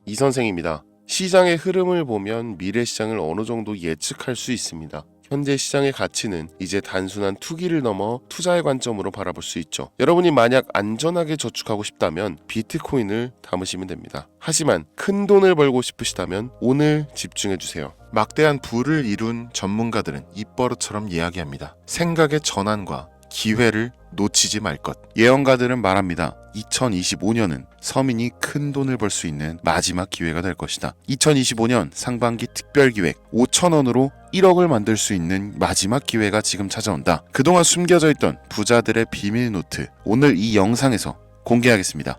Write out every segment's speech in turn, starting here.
이 선생입니다. 시장의 흐름을 보면 미래 시장을 어느 정도 예측할 수 있습니다. 현재 시장의 가치는 이제 단순한 투기를 넘어 투자의 관점으로 바라볼 수 있죠. 여러분이 만약 안전하게 저축하고 싶다면 비트코인을 담으시면 됩니다. 하지만 큰 돈을 벌고 싶으시다면 오늘 집중해주세요. 막대한 부를 이룬 전문가들은 입버릇처럼 이야기합니다. 생각의 전환과 기회를 놓치지 말 것. 예언가들은 말합니다. 2025년은 서민이 큰 돈을 벌 수 있는 마지막 기회가 될 것이다. 2025년 상반기 특별기획 5,000원으로 1억을 만들 수 있는 마지막 기회가 지금 찾아온다. 그동안 숨겨져 있던 부자들의 비밀 노트, 오늘 이 영상에서 공개하겠습니다.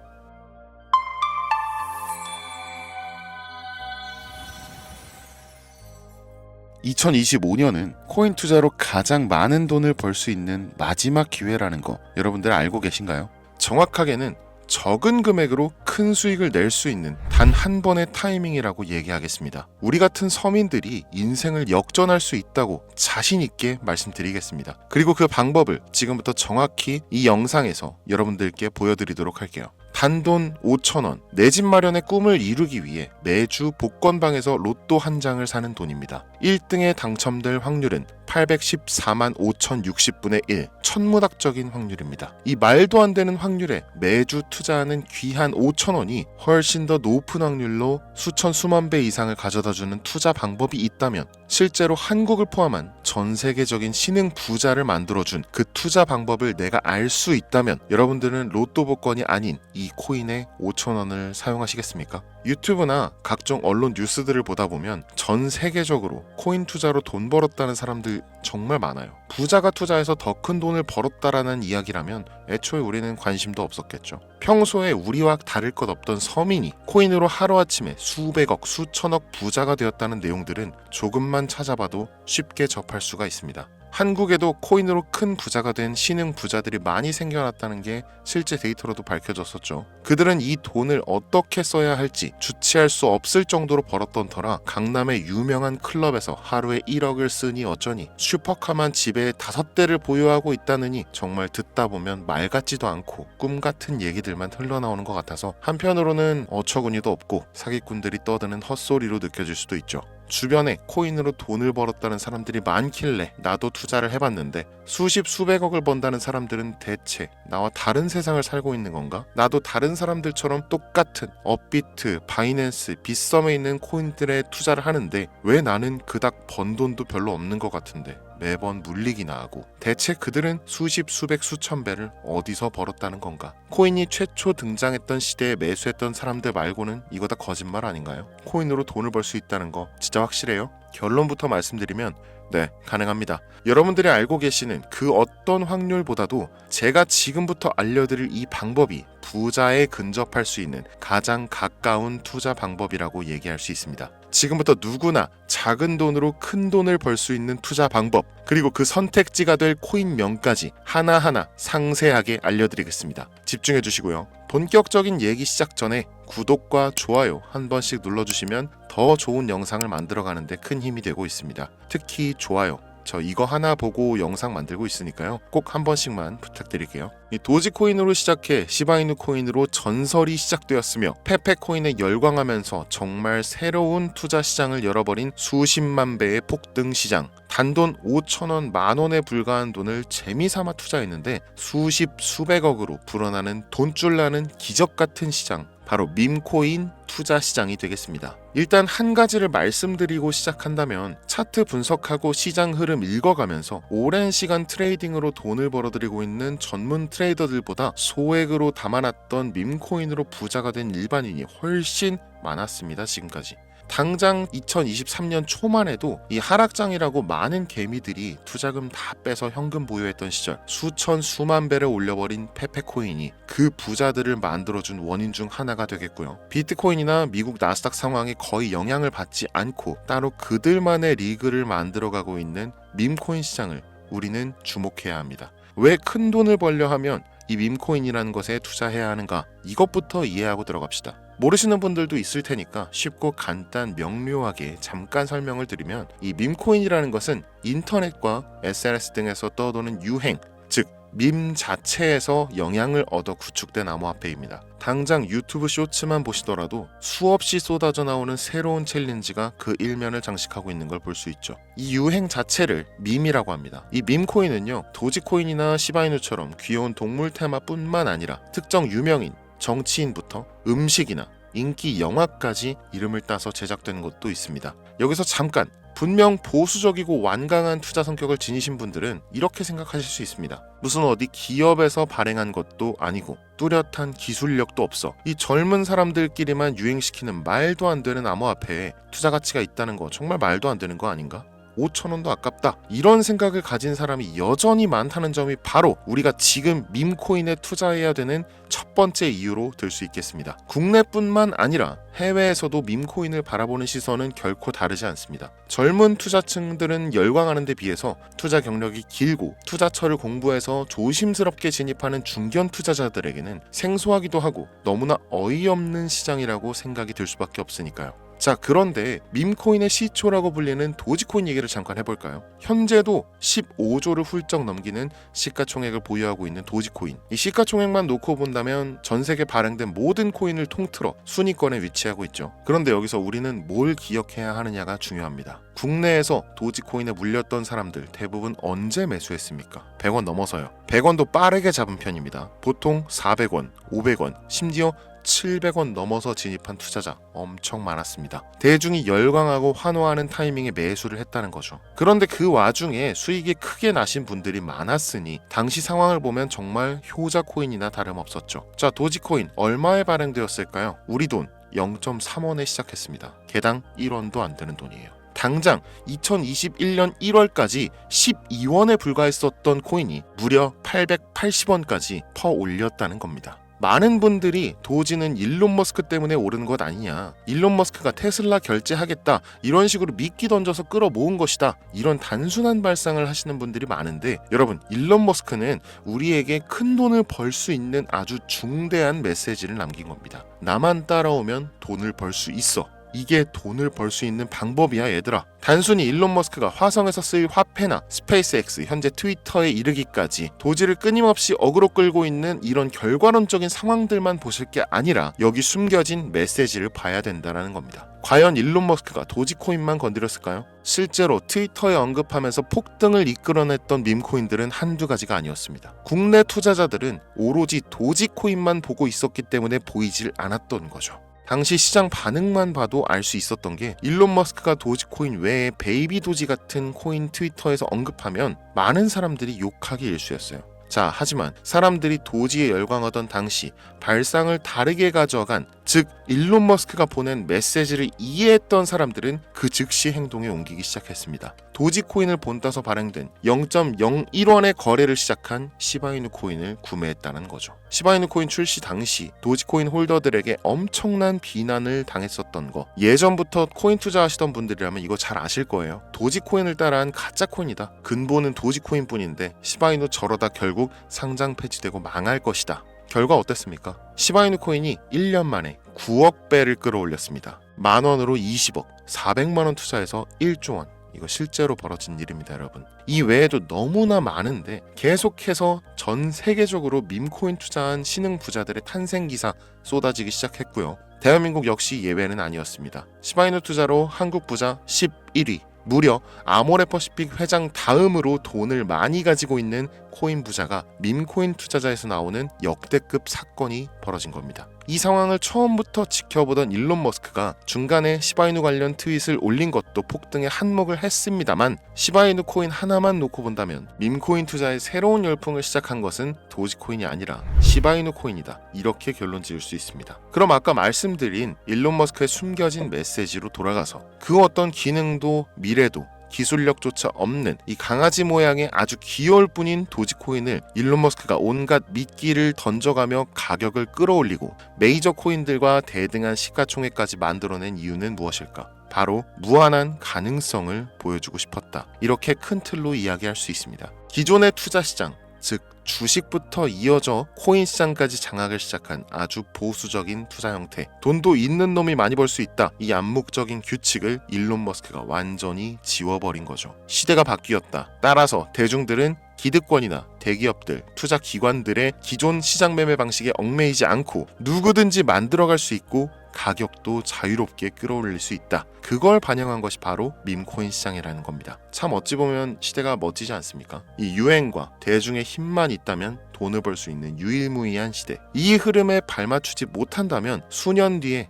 (2025년은) 코인 투자로 가장 많은 돈을 벌 수 있는 마지막 기회라는 거 여러분들 알고 계신가요? 정확하게는 적은 금액으로 큰 수익을 낼 수 있는 단 한 번의 타이밍이라고 얘기하겠습니다. 우리 같은 서민들이 인생을 역전할 수 있다고 자신 있게 말씀드리겠습니다. 그리고 그 방법을 지금부터 정확히 이 영상에서 여러분들께 보여드리도록 할게요. 단돈 5,000원, 내 집 마련의 꿈을 이루기 위해 매주 복권방에서 로또 한 장을 사는 돈입니다. 1등에 당첨될 확률은 814만 5,060분의 1, 천문학적인 확률입니다. 이 말도 안 되는 확률에 매주 투자하는 귀한 5,000원이 훨씬 더 높은 확률로 수천 수만 배 이상을 가져다주는 투자 방법이 있다면, 실제로 한국을 포함한 전 세계적인 신흥 부자를 만들어준 그 투자 방법을 내가 알 수 있다면 여러분들은 로또 복권이 아닌 이 코인의 5,000원을 사용하시겠습니까? 유튜브나 각종 언론 뉴스들을 보다 보면 전 세계적으로 코인 투자로 돈 벌었다는 사람들 정말 많아요. 부자가 투자해서 더 큰 돈을 벌었다라는 이야기라면 애초에 우리는 관심도 없었겠죠. 평소에 우리와 다를 것 없던 서민이 코인으로 하루아침에 수백억, 수천억 부자가 되었다는 내용들은 조금만 찾아봐도 쉽게 접할 수가 있습니다. 한국에도 코인으로 큰 부자가 된 신흥 부자들이 많이 생겨났다는 게 실제 데이터로도 밝혀졌었죠. 그들은 이 돈을 어떻게 써야 할지 주체할 수 없을 정도로 벌었던 터라 강남의 유명한 클럽에서 하루에 1억을 쓰니 어쩌니, 슈퍼카만 집에 5대를 보유하고 있다느니 정말 듣다 보면 말 같지도 않고 꿈 같은 얘기들만 흘러나오는 것 같아서 한편으로는 어처구니도 없고 사기꾼들이 떠드는 헛소리로 느껴질 수도 있죠. 주변에 코인으로 돈을 벌었다는 사람들이 많길래 나도 투자를 해봤는데 수십 수백억을 번다는 사람들은 대체 나와 다른 세상을 살고 있는 건가? 나도 다른 사람들처럼 똑같은 업비트, 바이낸스, 빗썸에 있는 코인들에 투자를 하는데 왜 나는 그닥 번 돈도 별로 없는 것 같은데 매번 물리기나 하고, 대체 그들은 수십, 수백, 수천 배를 어디서 벌었다는 건가? 코인이 최초 등장했던 시대에 매수했던 사람들 말고는 이거 다 거짓말 아닌가요? 코인으로 돈을 벌 수 있다는 거 진짜 확실해요? 결론부터 말씀드리면 네, 가능합니다. 여러분들이 알고 계시는 그 어떤 확률보다도 제가 지금부터 알려드릴 이 방법이 부자에 근접할 수 있는 가장 가까운 투자 방법이라고 얘기할 수 있습니다. 지금부터 누구나 작은 돈으로 큰 돈을 벌 수 있는 투자 방법, 그리고 그 선택지가 될 코인명까지 하나하나 상세하게 알려드리겠습니다. 집중해 주시고요. 본격적인 얘기 시작 전에 구독과 좋아요 한 번씩 눌러주시면 더 좋은 영상을 만들어가는데 큰 힘이 되고 있습니다. 특히 좋아요, 저 이거 하나 보고 영상 만들고 있으니까요. 꼭 한 번씩만 부탁드릴게요. 이 도지코인으로 시작해 시바이누 코인으로 전설이 시작되었으며 페페코인에 열광하면서 정말 새로운 투자 시장을 열어버린 수십만 배의 폭등 시장. 단돈 5,000원, 만원에 불과한 돈을 재미삼아 투자했는데 수십 수백억으로 불어나는 돈줄 나는 기적 같은 시장, 바로 밈코인 투자 시장이 되겠습니다. 일단 한 가지를 말씀드리고 시작한다면, 차트 분석하고 시장 흐름 읽어가면서 오랜 시간 트레이딩으로 돈을 벌어들이고 있는 전문 트레이더들보다 소액으로 담아놨던 밈코인으로 부자가 된 일반인이 훨씬 많았습니다. 지금까지. 당장 2023년 초만 해도 이 하락장이라고 많은 개미들이 투자금 다 빼서 현금 보유했던 시절, 수천 수만 배를 올려버린 페페코인이 그 부자들을 만들어준 원인 중 하나가 되겠고요. 비트코인이나 미국 나스닥 상황에 거의 영향을 받지 않고 따로 그들만의 리그를 만들어가고 있는 밈코인 시장을 우리는 주목해야 합니다. 왜 큰 돈을 벌려 하면 이 밈코인이라는 것에 투자해야 하는가? 이것부터 이해하고 들어갑시다. 모르시는 분들도 있을 테니까 쉽고 간단 명료하게 잠깐 설명을 드리면, 이 밈코인이라는 것은 인터넷과 SNS 등에서 떠도는 유행, 즉 밈 자체에서 영향을 얻어 구축된 암호화폐입니다. 당장 유튜브 쇼츠만 보시더라도 수없이 쏟아져 나오는 새로운 챌린지가 그 일면을 장식하고 있는 걸 볼 수 있죠. 이 유행 자체를 밈이라고 합니다. 이 밈코인은요, 도지코인이나 시바이누처럼 귀여운 동물 테마뿐만 아니라 특정 유명인, 정치인부터 음식이나 인기 영화까지 이름을 따서 제작된 것도 있습니다. 여기서 잠깐, 분명 보수적이고 완강한 투자 성격을 지니신 분들은 이렇게 생각하실 수 있습니다. 무슨 어디 기업에서 발행한 것도 아니고 뚜렷한 기술력도 없어 이 젊은 사람들끼리만 유행시키는 말도 안 되는 암호화폐에 투자 가치가 있다는 거 정말 말도 안 되는 거 아닌가? 5,000원도 아깝다. 이런 생각을 가진 사람이 여전히 많다는 점이 바로 우리가 지금 밈코인에 투자해야 되는 첫 번째 이유로 들 수 있겠습니다. 국내뿐만 아니라 해외에서도 밈코인을 바라보는 시선은 결코 다르지 않습니다. 젊은 투자층들은 열광하는 데 비해서 투자 경력이 길고 투자처를 공부해서 조심스럽게 진입하는 중견 투자자들에게는 생소하기도 하고 너무나 어이없는 시장이라고 생각이 들 수밖에 없으니까요. 자, 그런데 밈코인의 시초라고 불리는 도지코인 얘기를 잠깐 해볼까요? 현재도 15조를 훌쩍 넘기는 시가총액을 보유하고 있는 도지코인. 이 시가총액만 놓고 본다면 전 세계 발행된 모든 코인을 통틀어 순위권에 위치하고 있죠. 그런데 여기서 우리는 뭘 기억해야 하느냐가 중요합니다. 국내에서 도지코인에 물렸던 사람들 대부분 언제 매수했습니까? 100원 넘어서요. 100원도 빠르게 잡은 편입니다. 보통 400원, 500원, 심지어 700원 넘어서 진입한 투자자 엄청 많았습니다. 대중이 열광하고 환호하는 타이밍에 매수를 했다는 거죠. 그런데 그 와중에 수익이 크게 나신 분들이 많았으니 당시 상황을 보면 정말 효자 코인이나 다름없었죠. 자, 도지코인 얼마에 발행되었을까요? 우리 돈 0.3원에 시작했습니다. 개당 1원도 안 되는 돈이에요. 당장 2021년 1월까지 12원에 불과했었던 코인이 무려 880원까지 퍼 올렸다는 겁니다. 많은 분들이 도지는 일론 머스크 때문에 오른 것 아니냐, 일론 머스크가 테슬라 결제하겠다 이런 식으로 미끼 던져서 끌어모은 것이다, 이런 단순한 발상을 하시는 분들이 많은데, 여러분, 일론 머스크는 우리에게 큰 돈을 벌 수 있는 아주 중대한 메시지를 남긴 겁니다. 나만 따라오면 돈을 벌 수 있어. 이게 돈을 벌 수 있는 방법이야, 얘들아. 단순히 일론 머스크가 화성에서 쓸 화폐나 스페이스X, 현재 트위터에 이르기까지 도지를 끊임없이 어그로 끌고 있는 이런 결과론적인 상황들만 보실 게 아니라 여기 숨겨진 메시지를 봐야 된다는 겁니다. 과연 일론 머스크가 도지코인만 건드렸을까요? 실제로 트위터에 언급하면서 폭등을 이끌어냈던 밈코인들은 한두 가지가 아니었습니다. 국내 투자자들은 오로지 도지코인만 보고 있었기 때문에 보이질 않았던 거죠. 당시 시장 반응만 봐도 알 수 있었던 게, 일론 머스크가 도지코인 외에 베이비 도지 같은 코인 트위터에서 언급하면 많은 사람들이 욕하기 일쑤였어요. 자, 하지만 사람들이 도지에 열광하던 당시 발상을 다르게 가져간, 즉 일론 머스크가 보낸 메시지를 이해했던 사람들은 그 즉시 행동에 옮기기 시작했습니다. 도지코인을 본따서 발행된 0.01원의 거래를 시작한 시바이누 코인을 구매했다는 거죠. 시바이누 코인 출시 당시 도지코인 홀더들에게 엄청난 비난을 당했었던 거, 예전부터 코인 투자하시던 분들이라면 이거 잘 아실 거예요. 도지코인을 따라한 가짜 코인이다. 근본은 도지코인 뿐인데 시바이누 저러다 결국 상장 폐지되고 망할 것이다. 결과 어땠습니까? 시바이누 코인이 1년 만에 9억 배를 끌어올렸습니다. 만원으로 20억, 400만원 투자해서 1조 원. 이거 실제로 벌어진 일입니다, 여러분. 이 외에도 너무나 많은데 계속해서 전 세계적으로 밈코인 투자한 신흥 부자들의 탄생 기사 쏟아지기 시작했고요. 대한민국 역시 예외는 아니었습니다. 시바이누 투자로 한국 부자 11위, 무려 아모레퍼시픽 회장 다음으로 돈을 많이 가지고 있는 코인 부자가 밈코인 투자자에서 나오는 역대급 사건이 벌어진 겁니다. 이 상황을 처음부터 지켜보던 일론 머스크가 중간에 시바이누 관련 트윗을 올린 것도 폭등에 한몫을 했습니다만, 시바이누 코인 하나만 놓고 본다면 밈코인 투자의 새로운 열풍을 시작한 것은 도지코인이 아니라 시바이누 코인이다, 이렇게 결론 지을 수 있습니다. 그럼 아까 말씀드린 일론 머스크의 숨겨진 메시지로 돌아가서, 그 어떤 기능도 미래도 기술력조차 없는 이 강아지 모양의 아주 귀여울 뿐인 도지코인을 일론 머스크가 온갖 미끼를 던져가며 가격을 끌어올리고 메이저 코인들과 대등한 시가총액까지 만들어낸 이유는 무엇일까? 바로 무한한 가능성을 보여주고 싶었다. 이렇게 큰 틀로 이야기할 수 있습니다. 기존의 투자 시장, 즉 주식부터 이어져 코인 시장까지 장악을 시작한 아주 보수적인 투자 형태. 돈도 있는 놈이 많이 벌 수 있다. 이 암묵적인 규칙을 일론 머스크가 완전히 지워버린 거죠. 시대가 바뀌었다. 따라서 대중들은 기득권이나 대기업들, 투자 기관들의 기존 시장 매매 방식에 얽매이지 않고 누구든지 만들어갈 수 있고 가격도 자유롭게 끌어올릴 수 있다. 그걸 반영한 것이 바로 밈코인 시장이라는 겁니다. 참 어찌 보면 시대가 멋지지 않습니까? 이 유행과 대중의 힘만 있다면 돈을 벌 수 있는 유일무이한 시대. 이 흐름에 발맞추지 못한다면 수년 뒤에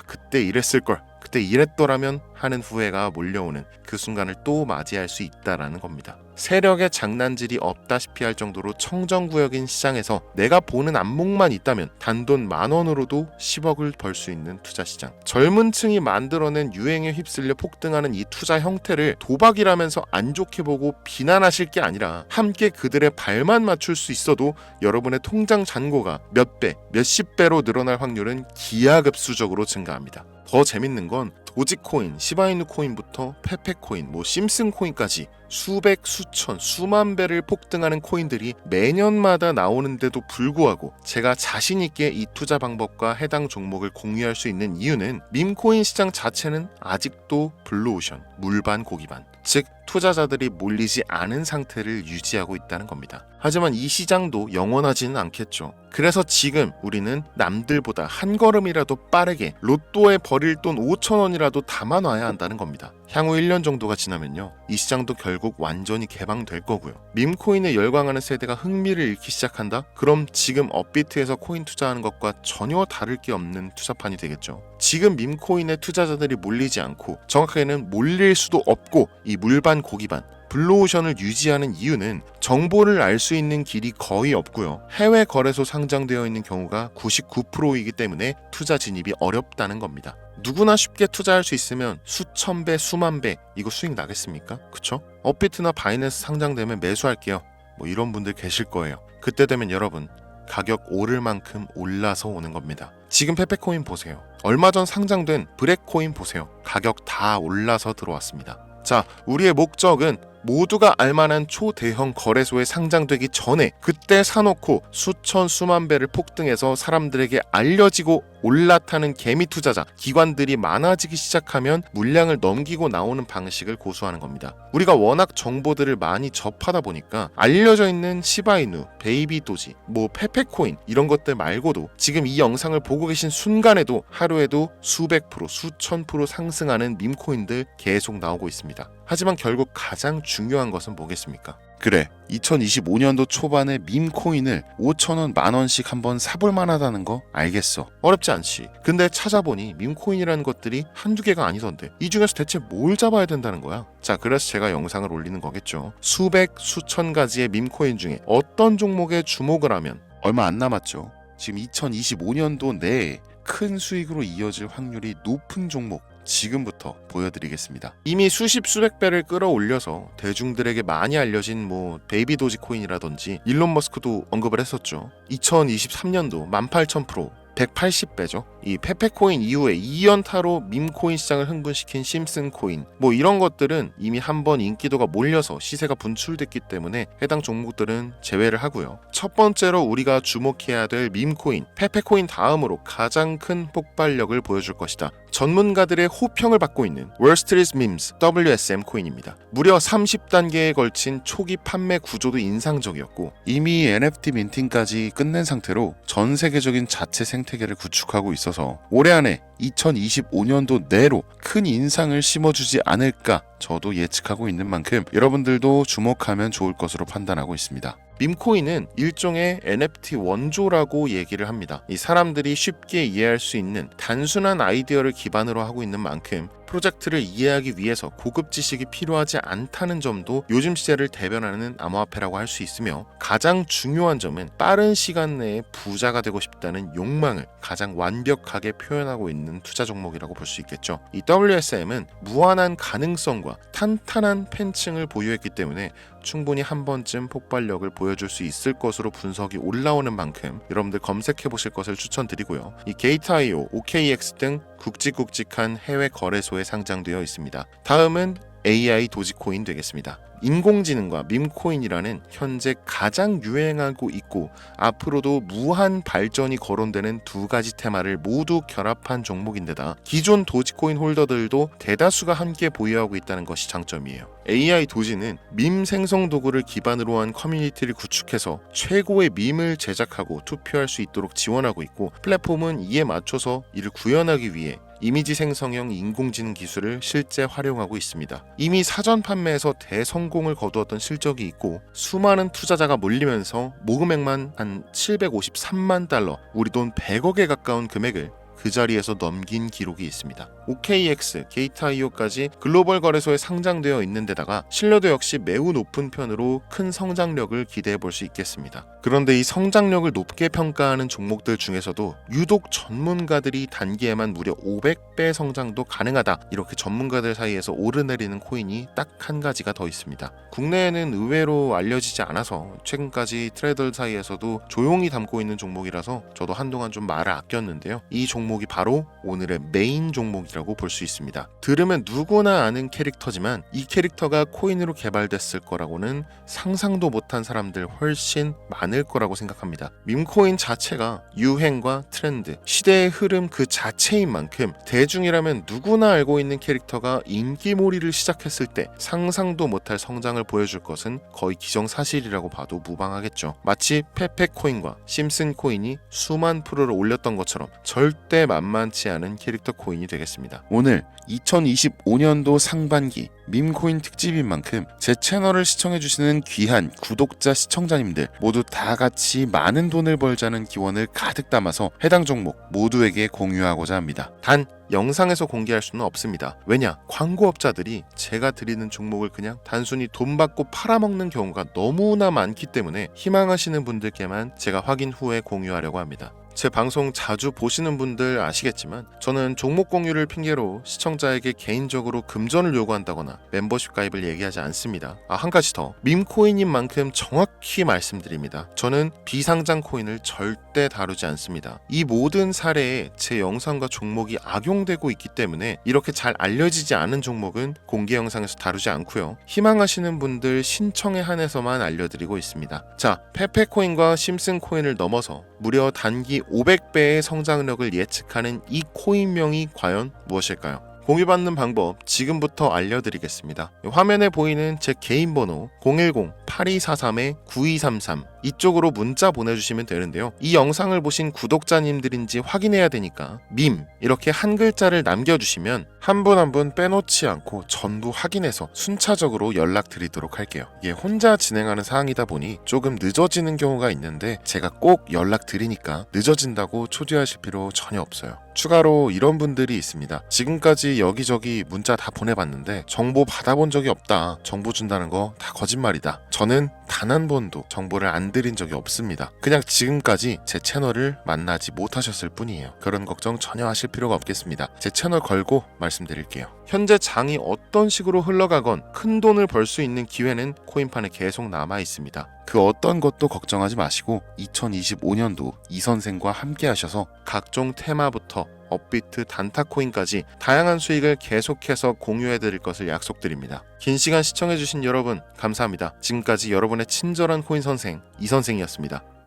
그때 이랬을걸, 그때 이랬더라면 하는 후회가 몰려오는 그 순간을 또 맞이할 수 있다라는 겁니다. 세력의 장난질이 없다시피 할 정도로 청정구역인 시장에서 내가 보는 안목만 있다면 단돈 10,000원으로도 10억을 벌 수 있는 투자시장. 젊은 층이 만들어낸 유행에 휩쓸려 폭등하는 이 투자 형태를 도박이라면서 안 좋게 보고 비난하실 게 아니라 함께 그들의 발만 맞출 수 있어도 여러분의 통장 잔고가 몇 배, 몇십 배로 늘어날 확률은 기하급수적으로 증가합니다. 더 재밌는 건 도지코인, 시바이누 코인부터 페페코인, 심슨 코인까지 수백, 수천, 수만 배를 폭등하는 코인들이 매년마다 나오는데도 불구하고 제가 자신 있게 이 투자 방법과 해당 종목을 공유할 수 있는 이유는 밈코인 시장 자체는 아직도 블루오션, 물반 고기반, 즉 투자자들이 몰리지 않은 상태를 유지하고 있다는 겁니다. 하지만 이 시장도 영원하지는 않겠죠. 그래서 지금 우리는 남들보다 한 걸음이라도 빠르게 로또에 버릴 돈 5,000원이라도 담아놔야 한다는 겁니다. 향후 1년 정도가 지나면요, 이 시장도 결국 완전히 개방될 거고요. 밈코인에 열광하는 세대가 흥미를 잃기 시작한다? 그럼 지금 업비트에서 코인 투자하는 것과 전혀 다를 게 없는 투자판이 되겠죠. 지금 밈코인에 투자자들이 몰리지 않고, 정확하게는 몰릴 수도 없고, 이 물반 고기반 블루오션을 유지하는 이유는 정보를 알 수 있는 길이 거의 없고요. 해외 거래소 상장되어 있는 경우가 99%이기 때문에 투자 진입이 어렵다는 겁니다. 누구나 쉽게 투자할 수 있으면 수천 배, 수만 배 이거 수익 나겠습니까? 그쵸? 업비트나 바이낸스 상장되면 매수할게요. 이런 분들 계실 거예요. 그때 되면 여러분, 가격 오를 만큼 올라서 오는 겁니다. 지금 페페코인 보세요. 얼마 전 상장된 브렉코인 보세요. 가격 다 올라서 들어왔습니다. 자, 우리의 목적은 모두가 알만한 초대형 거래소에 상장되기 전에 그때 사놓고 수천 수만 배를 폭등해서 사람들에게 알려지고 올라타는 개미 투자자, 기관들이 많아지기 시작하면 물량을 넘기고 나오는 방식을 고수하는 겁니다. 우리가 워낙 정보들을 많이 접하다 보니까 알려져 있는 시바이누, 베이비도지, 페페코인 이런 것들 말고도 지금 이 영상을 보고 계신 순간에도 하루에도 수백 프로, 수천 프로 상승하는 밈코인들 계속 나오고 있습니다. 하지만 결국 가장 중요한 것은 뭐겠습니까? 그래, 2025년도 초반에 밈코인을 5,000원, 10,000원씩 한번 사볼 만하다는 거 알겠어. 어렵지 않지. 근데 찾아보니 밈코인이라는 것들이 한두 개가 아니던데 이 중에서 대체 뭘 잡아야 된다는 거야? 자, 그래서 제가 영상을 올리는 거겠죠. 수백, 수천 가지의 밈코인 중에 어떤 종목에 주목을 하면 얼마 안 남았죠. 지금 2025년도 내에 큰 수익으로 이어질 확률이 높은 종목 지금부터 보여드리겠습니다. 이미 수십 수백 배를 끌어올려서 대중들에게 많이 알려진 베이비 도지 코인이라든지 일론 머스크도 언급을 했었죠. 2023년도 18,000%, 180배죠. 이 페페코인 이후에 2연타로 밈코인 시장을 흥분시킨 심슨 코인, 이런 것들은 이미 한번 인기도가 몰려서 시세가 분출됐기 때문에 해당 종목들은 제외를 하고요. 첫 번째로 우리가 주목해야 될 밈코인, 페페코인 다음으로 가장 큰 폭발력을 보여줄 것이다. 전문가들의 호평을 받고 있는 월스트리트 밈스 WSM 코인입니다. 무려 30단계에 걸친 초기 판매 구조도 인상적이었고 이미 NFT 민팅까지 끝낸 상태로 전 세계적인 자체 생태계를 구축하고 있어서 올해 안에 2025년도 내로 큰 인상을 심어주지 않을까 저도 예측하고 있는 만큼 여러분들도 주목하면 좋을 것으로 판단하고 있습니다. 밈코인은 일종의 NFT 원조라고 얘기를 합니다. 이 사람들이 쉽게 이해할 수 있는 단순한 아이디어를 기반으로 하고 있는 만큼 프로젝트를 이해하기 위해서 고급 지식이 필요하지 않다는 점도 요즘 시대를 대변하는 암호화폐라고 할 수 있으며, 가장 중요한 점은 빠른 시간 내에 부자가 되고 싶다는 욕망을 가장 완벽하게 표현하고 있는 투자 종목이라고 볼 수 있겠죠. 이 WSM은 무한한 가능성과 탄탄한 팬층을 보유했기 때문에 충분히 한 번쯤 폭발력을 보여줄 수 있을 것으로 분석이 올라오는 만큼 여러분들 검색해 보실 것을 추천드리고요. 이 게이트.io, OKX 등 굵직굵직한 해외 거래소에 상장되어 있습니다. 다음은 AI 도지코인 되겠습니다. 인공지능과 밈코인이라는 현재 가장 유행하고 있고 앞으로도 무한 발전이 거론되는 두 가지 테마를 모두 결합한 종목인데다 기존 도지코인 홀더들도 대다수가 함께 보유하고 있다는 것이 장점이에요. AI 도지는 밈 생성 도구를 기반으로 한 커뮤니티를 구축해서 최고의 밈을 제작하고 투표할 수 있도록 지원하고 있고, 플랫폼은 이에 맞춰서 이를 구현하기 위해 이미지 생성형 인공지능 기술을 실제 활용하고 있습니다. 이미 사전 판매에서 대성공을 거두었던 실적이 있고 수많은 투자자가 몰리면서 모금액만 한 753만 달러, 우리 돈 100억에 가까운 금액을 그 자리에서 넘긴 기록이 있습니다. OKX, 게이트.io까지 글로벌 거래소에 상장되어 있는 데다가 신뢰도 역시 매우 높은 편으로 큰 성장력을 기대해 볼 수 있겠습니다. 그런데 이 성장력을 높게 평가하는 종목들 중에서도 유독 전문가들이 단기에만 무려 500배 성장도 가능하다, 이렇게 전문가들 사이에서 오르내리는 코인이 딱 한 가지가 더 있습니다. 국내에는 의외로 알려지지 않아서 최근까지 트레이더 사이에서도 조용히 담고 있는 종목이라서 저도 한동안 좀 말을 아꼈는데요. 이 종목이 바로 오늘의 메인 종목이라고 볼 수 있습니다. 들으면 누구나 아는 캐릭터지만 이 캐릭터가 코인으로 개발됐을 거라고는 상상도 못한 사람들 훨씬 많을 거라고 생각합니다. 밈코인 자체가 유행과 트렌드, 시대의 흐름 그 자체인 만큼 대중이라면 누구나 알고 있는 캐릭터가 인기몰이를 시작했을 때 상상도 못할 성장을 보여줄 것은 거의 기정사실이라고 봐도 무방하겠죠. 마치 페페코인과 심슨코인이 수만 프로를 올렸던 것처럼 절대 만만치 않은 캐릭터 코인이 되겠습니다. 오늘 2025년도 상반기 밈코인 특집인 만큼 제 채널을 시청해주시는 귀한 구독자 시청자님들 모두 다 같이 많은 돈을 벌자는 기원을 가득 담아서 해당 종목 모두에게 공유하고자 합니다. 단 영상에서 공개할 수는 없습니다. 왜냐? 광고업자들이 제가 드리는 종목을 그냥 단순히 돈 받고 팔아먹는 경우가 너무나 많기 때문에 희망하시는 분들께만 제가 확인 후에 공유하려고 합니다. 제 방송 자주 보시는 분들 아시겠지만 저는 종목 공유를 핑계로 시청자에게 개인적으로 금전을 요구한다거나 멤버십 가입을 얘기하지 않습니다. 한 가지 더, 밈코인인 만큼 정확히 말씀드립니다. 저는 비상장 코인을 절대 다루지 않습니다. 이 모든 사례에 제 영상과 종목이 악용되고 있기 때문에 이렇게 잘 알려지지 않은 종목은 공개 영상에서 다루지 않고요. 희망하시는 분들 신청에 한해서만 알려드리고 있습니다. 자, 페페코인과 심슨코인을 넘어서 무려 단기 500배의 성장력을 예측하는 이 코인명이 과연 무엇일까요? 공유받는 방법 지금부터 알려드리겠습니다. 화면에 보이는 제 개인 번호 010-8243-9233 이쪽으로 문자 보내주시면 되는데요. 이 영상을 보신 구독자님들인지 확인해야 되니까 밈 이렇게 한 글자를 남겨주시면 한 분 한 분 빼놓지 않고 전부 확인해서 순차적으로 연락드리도록 할게요. 이게 혼자 진행하는 사항이다 보니 조금 늦어지는 경우가 있는데 제가 꼭 연락드리니까 늦어진다고 초조하실 필요 전혀 없어요. 추가로 이런 분들이 있습니다. 지금까지 여기저기 문자 다 보내봤는데 정보 받아본 적이 없다. 정보 준다는 거 다 거짓말이다. 저는 단 한 번도 정보를 안 드린 적이 없습니다. 그냥 지금까지 제 채널을 만나지 못하셨을 뿐이에요. 그런 걱정 전혀 하실 필요가 없겠습니다. 제 채널 걸고 말씀드릴게요. 현재 장이 어떤 식으로 흘러가건 큰 돈을 벌 수 있는 기회는 코인판에 계속 남아 있습니다. 그 어떤 것도 걱정하지 마시고 2025년도 이 선생과 함께 하셔서 각종 테마부터 업비트, 단타코인까지 다양한 수익을 계속해서 공유해드릴 것을 약속드립니다. 긴 시간 시청해주신 여러분 감사합니다. 지금까지 여러분의 친절한 코인 선생 이선생이었습니다.